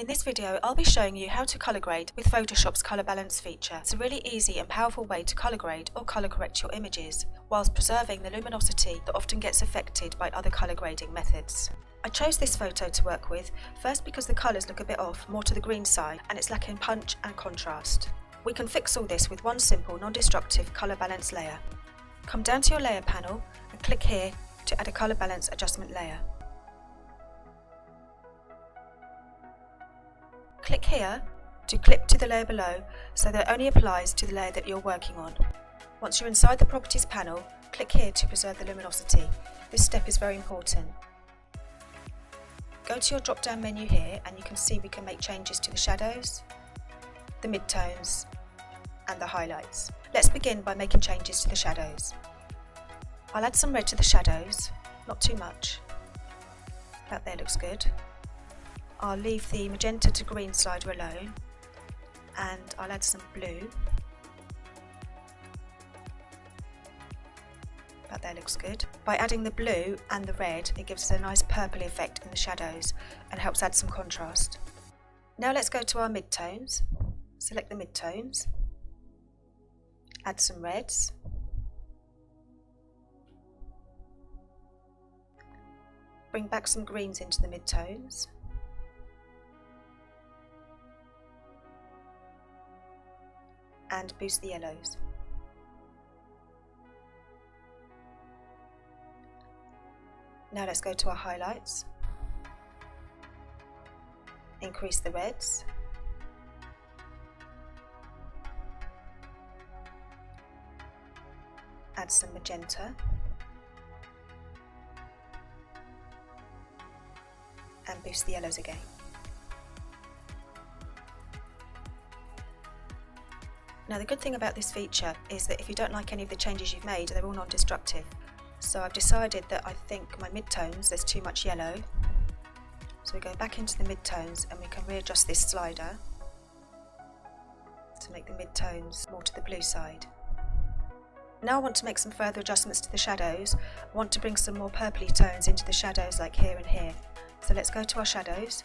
In this video, I'll be showing you how to colour grade with Photoshop's colour balance feature. It's a really easy and powerful way to colour grade or colour correct your images, whilst preserving the luminosity that often gets affected by other colour grading methods. I chose this photo to work with, first because the colours look a bit off, more to the green side, and it's lacking punch and contrast. We can fix all this with one simple, non-destructive colour balance layer. Come down to your layer panel and click here to add a colour balance adjustment layer. Click here to clip to the layer below so that it only applies to the layer that you're working on. Once you're inside the properties panel, click here to preserve the luminosity. This step is very important. Go to your drop down menu here and you can see we can make changes to the shadows, the midtones and the highlights. Let's begin by making changes to the shadows. I'll add some red to the shadows, not too much. That there looks good. I'll leave the magenta to green slider alone and I'll add some blue. That there looks good. By adding the blue and the red, it gives us a nice purpley effect in the shadows and helps add some contrast. Now let's go to our midtones. Select the midtones. Add some reds. Bring back some greens into the midtones. And boost the yellows. Now let's go to our highlights. Increase the reds. Add some magenta. And boost the yellows again. Now the good thing about this feature is that if you don't like any of the changes you've made, they're all non-destructive. So I've decided that I think my midtones, there's too much yellow. So we go back into the midtones and we can readjust this slider to make the midtones more to the blue side. Now I want to make some further adjustments to the shadows. I want to bring some more purpley tones into the shadows like here and here. So let's go to our shadows.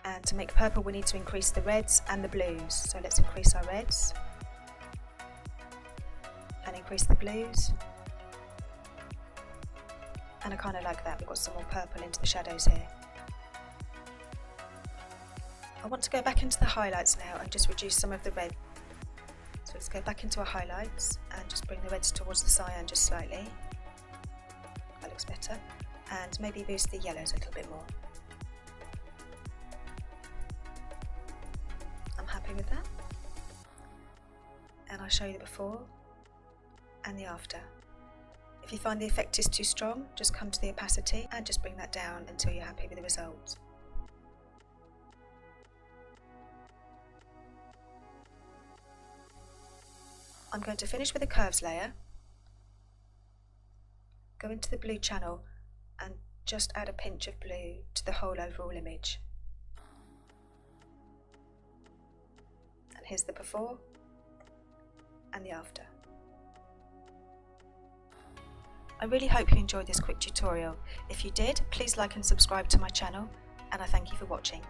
And to make purple we need to increase the reds and the blues. So let's increase our reds and increase the blues. And I kind of like that, we've got some more purple into the shadows here. I want to go back into the highlights now and just reduce some of the red. So let's go back into our highlights and just bring the reds towards the cyan just slightly. That looks better. And maybe boost the yellows a little bit more. Happy with that, and I'll show you the before and the after. If you find the effect is too strong, just come to the opacity and just bring that down until you're happy with the result. I'm going to finish with a curves layer, go into the blue channel and just add a pinch of blue to the whole overall image. Here's the before and the after. I really hope you enjoyed this quick tutorial. If you did, please like and subscribe to my channel, and I thank you for watching.